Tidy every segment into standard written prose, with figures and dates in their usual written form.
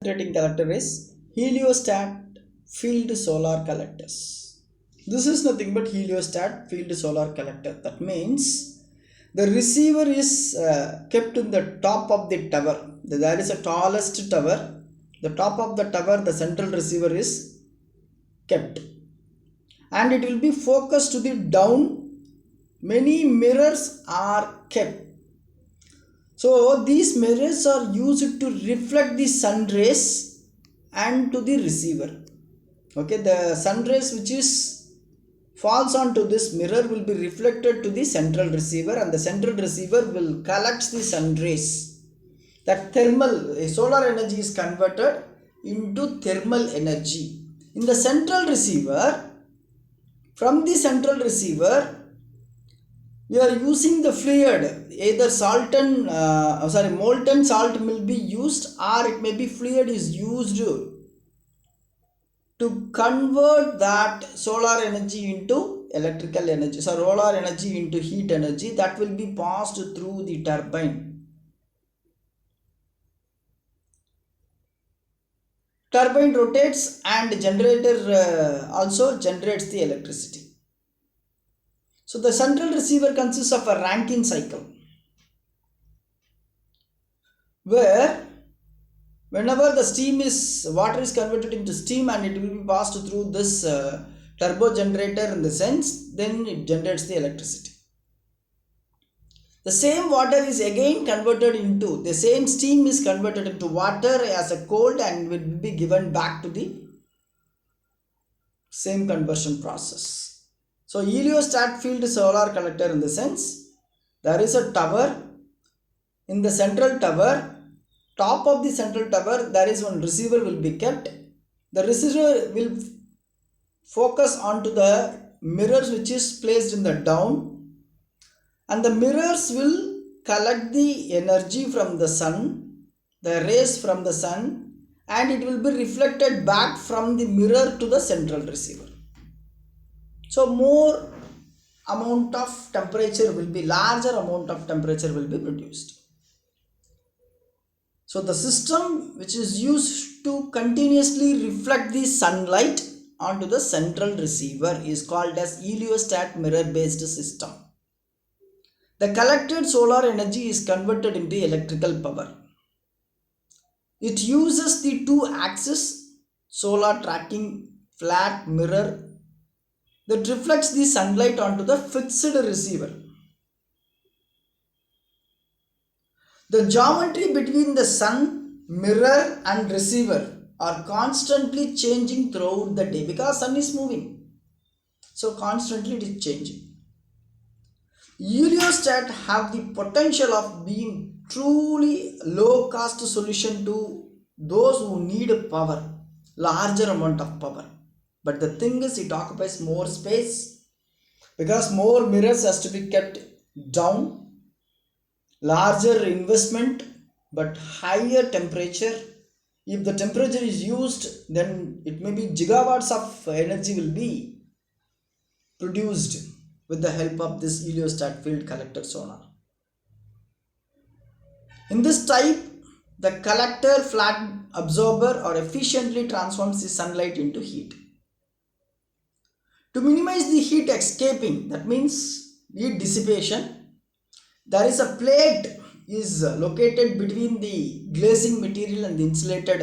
collector is heliostat field solar collectors. This is nothing but heliostat field solar collector. That means the receiver is kept in the top of the tower. There is a tallest tower. The top of the tower, the central receiver is kept, and it will be focused to the down. Many mirrors are kept. So these mirrors are used to reflect the sun rays and to the receiver. Okay, the sun rays which is falls onto this mirror will be reflected to the central receiver, and the central receiver will collect the sun rays. That thermal solar energy is converted into thermal energy. In the central receiver, from the central receiver, we are using the fluid, either molten salt will be used, or it may be fluid is used to convert that solar energy into electrical energy, so solar energy into heat energy that will be passed through the turbine. Turbine rotates and generator also generates the electricity. So the central receiver consists of a Rankine cycle, where whenever the water is converted into steam and it will be passed through this turbo generator in the sense, then it generates the electricity. The same water is again converted into, the same steam is converted into water as a cold and will be given back to the same conversion process. So heliostat field solar collector in the sense, there is a tower. In the central tower, top of the central tower, there is one receiver will be kept. The receiver will focus onto the mirrors which is placed in the down, and the mirrors will collect the energy from the sun, the rays from the sun, and it will be reflected back from the mirror to the central receiver. So more amount of temperature will be, larger amount of temperature will be produced. So the system which is used to continuously reflect the sunlight onto the central receiver is called as heliostat mirror based system. The collected solar energy is converted into electrical power. It uses the two axis solar tracking flat mirror that reflects the sunlight onto the fixed receiver. The geometry between the sun, mirror and receiver are constantly changing throughout the day because sun is moving. So constantly it is changing. Heliostat have the potential of being truly low cost solution to those who need power, larger amount of power. But the thing is, it occupies more space because more mirrors has to be kept down, larger investment but higher temperature. If the temperature is used, then it may be gigawatts of energy will be produced with the help of this heliostat field collector solar. In this type, the collector flat absorber or efficiently transforms the sunlight into heat. To minimize the heat escaping, that means heat dissipation, there is a plate is located between the glazing material and the insulated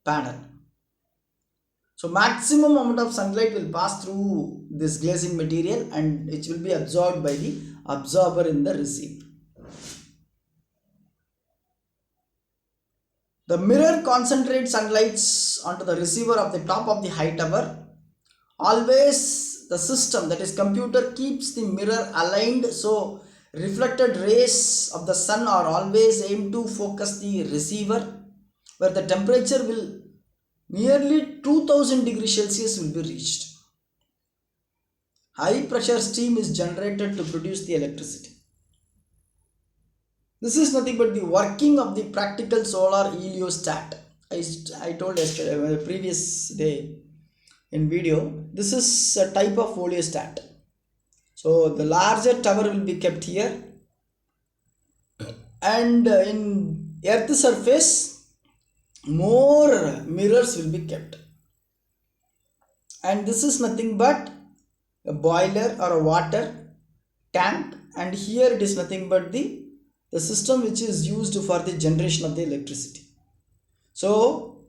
panel. So maximum amount of sunlight will pass through this glazing material and it will be absorbed by the absorber in the receiver. The mirror concentrates sunlight onto the receiver of the top of the high tower. Always the system, that is computer, keeps the mirror aligned, so reflected rays of the sun are always aimed to focus the receiver, where the temperature will nearly 2000 degrees Celsius will be reached. High pressure steam is generated to produce the electricity. This is nothing but the working of the practical solar heliostat. I told yesterday, previous day in video, this is a type of heliostat. So the larger tower will be kept here, and in earth surface more mirrors will be kept, and this is nothing but a boiler or a water tank, and here it is nothing but the system which is used for the generation of the electricity. So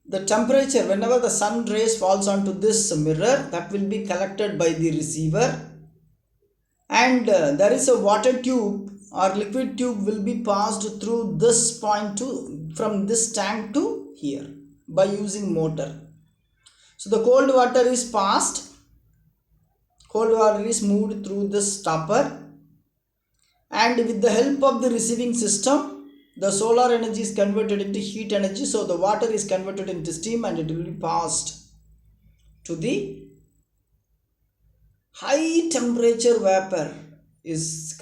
the temperature, whenever the sun rays falls onto this mirror, that will be collected by the receiver, and there is a water tube or liquid tube will be passed through this point to from this tank to here by using motor. So the cold water is moved through this stopper, and with the help of the receiving system, the solar energy is converted into heat energy. So the water is converted into steam, and it will be passed to the high temperature vapor is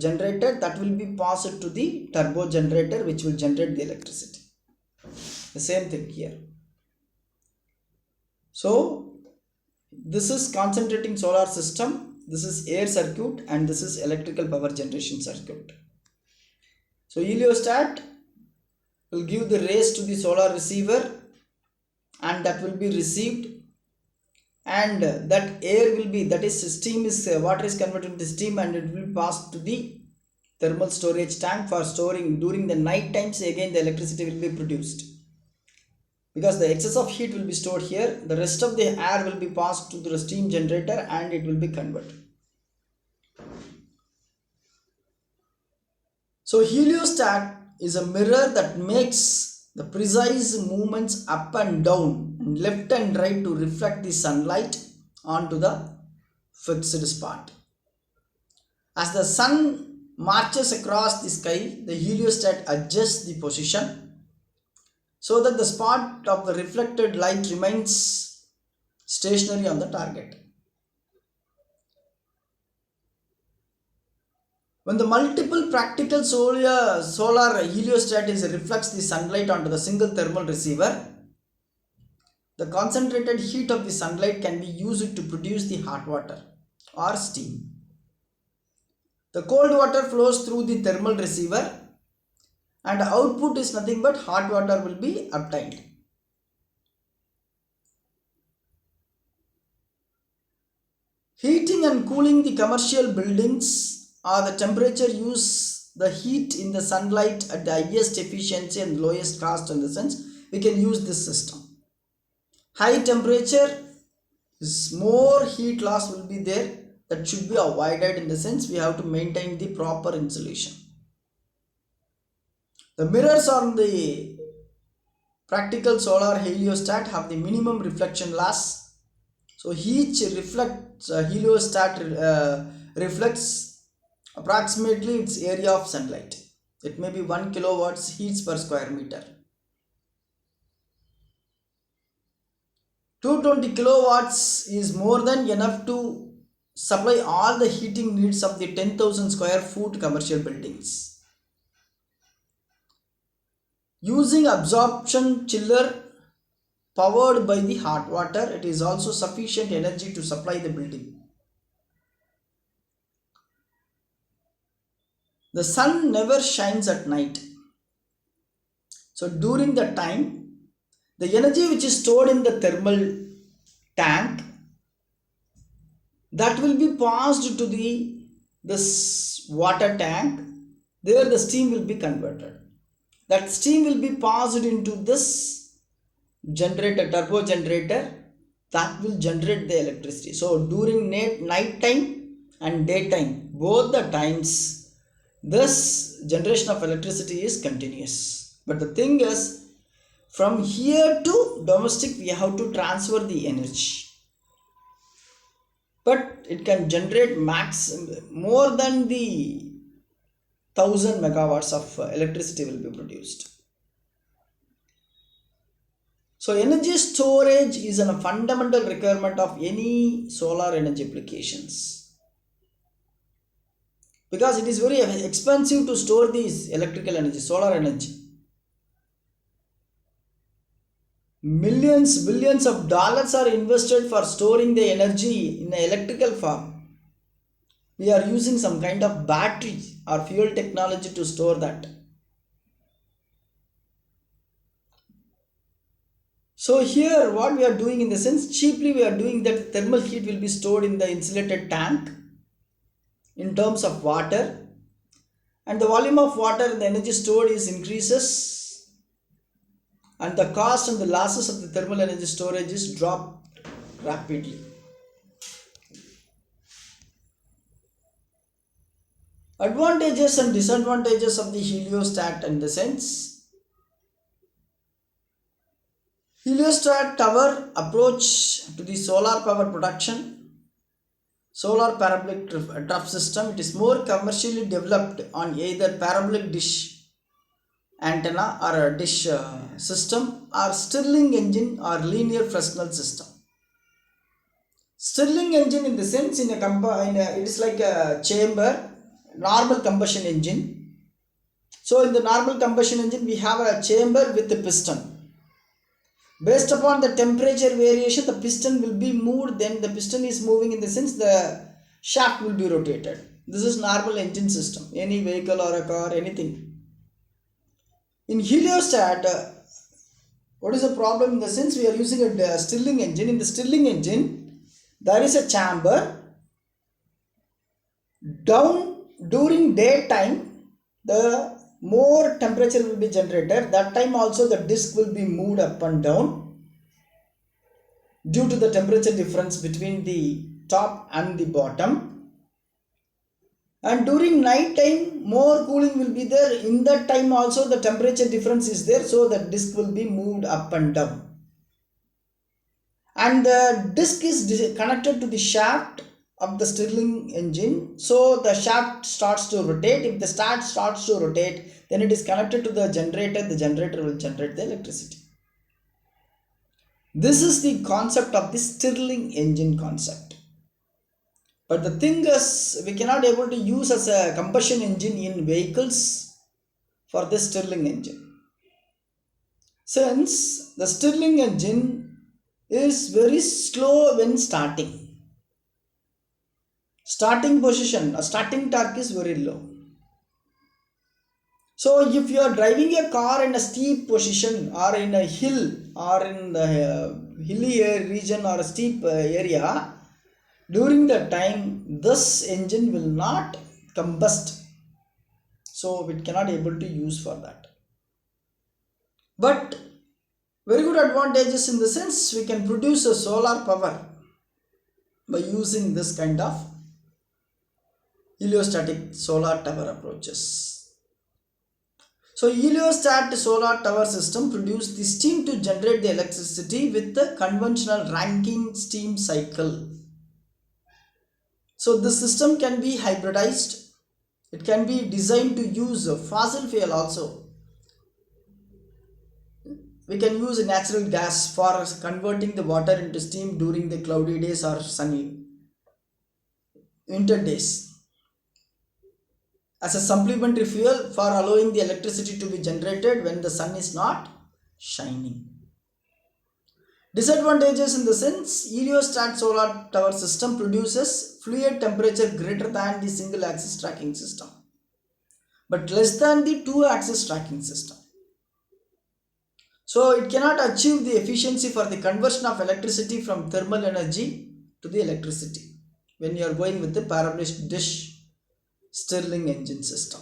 generated, that will be passed to the turbo generator, which will generate the electricity. The same thing here. So this is concentrating solar system, this is air circuit, and this is electrical power generation circuit. So heliostat will give the rays to the solar receiver, and that will be received, and that air will be, that is steam is water is converted into steam, and it will pass to the thermal storage tank for storing during the night times. Again the electricity will be produced, because the excess of heat will be stored here. The rest of the air will be passed to the steam generator, and it will be converted. So heliostat is a mirror that makes the precise movements up and down and left and right to reflect the sunlight onto the fixed spot. As the sun marches across the sky, the heliostat adjusts the position so that the spot of the reflected light remains stationary on the target. When the multiple practical solar heliostat reflects the sunlight onto the single thermal receiver, the concentrated heat of the sunlight can be used to produce the hot water or steam. The cold water flows through the thermal receiver, and output is nothing but hot water will be obtained. Heating and cooling the commercial buildings, or the temperature use the heat in the sunlight at the highest efficiency and lowest cost. In the sense, we can use this system. High temperature is more heat loss will be there, that should be avoided. In the sense, we have to maintain the proper insulation. The mirrors on the practical solar heliostat have the minimum reflection loss. So each heliostat reflects approximately its area of sunlight. It may be 1 kilowatts heats per square meter. 220 kilowatts is more than enough to supply all the heating needs of the 10,000 square foot commercial buildings. Using absorption chiller powered by the hot water, it is also sufficient energy to supply the building. The sun never shines at night. So during the time, the energy which is stored in the thermal tank, that will be passed to this water tank. There the steam will be converted. That steam will be passed into this generator, turbo generator, that will generate the electricity. So during night time and daytime, both the times, this generation of electricity is continuous. But the thing is, from here to domestic, we have to transfer the energy. But it can generate more than the 1000 megawatts of electricity will be produced. So energy storage is a fundamental requirement of any solar energy applications, because it is very expensive to store this electrical energy, solar energy. Billions of dollars are invested for storing the energy in an electrical form. We are using some kind of battery or fuel technology to store that. So here what we are doing, in the sense, cheaply we are doing that thermal heat will be stored in the insulated tank in terms of water, and the volume of water and the energy stored is increases, and the cost and the losses of the thermal energy storage is dropped rapidly. Advantages and disadvantages of the heliostat, in the sense, heliostat tower approach to the solar power production, solar parabolic trough system. It is more commercially developed on either parabolic dish antenna or a dish system, or Stirling engine or linear Fresnel system. Stirling engine, in the sense, it is like a chamber, normal combustion engine. So in the normal combustion engine we have a chamber with a piston. Based upon the temperature variation, the piston will be moved. Then the piston is moving, in the sense the shaft will be rotated. This is normal engine system, any vehicle or a car, anything. In heliostat, what is the problem, in the sense we are using a Stirling engine. In the Stirling engine, there is a chamber. Down during daytime, the more temperature will be generated. That time also the disk will be moved up and down due to the temperature difference between the top and the bottom. And during night time, more cooling will be there. In that time also the temperature difference is there, so the disk will be moved up and down. And the disk is connected to the shaft of the Stirling engine, so the shaft starts to rotate. If the shaft starts to rotate, then it is connected to the generator. The generator will generate the electricity. This is the concept of the Stirling engine concept. But the thing is, we cannot able to use as a combustion engine in vehicles for the Stirling engine, since the Stirling engine is very slow when starting. Starting position, a starting torque is very low. So if you are driving a car in a steep position or in a hill or in the hilly region or a steep area, during that time this engine will not combust, so it cannot able to use for that. But very good advantages, in the sense we can produce a solar power by using this kind of heliostatic solar tower approaches. So heliostat solar tower system produce the steam to generate the electricity with the conventional Rankine steam cycle. So this system can be hybridized. It can be designed to use fossil fuel also. We can use natural gas for converting the water into steam during the cloudy days or sunny winter days, as a supplementary fuel for allowing the electricity to be generated when the sun is not shining. Disadvantages, in the sense, heliostat solar tower system produces fluid temperature greater than the single axis tracking system, but less than the two axis tracking system. So it cannot achieve the efficiency for the conversion of electricity from thermal energy to the electricity when you are going with the parabolic dish Stirling engine system.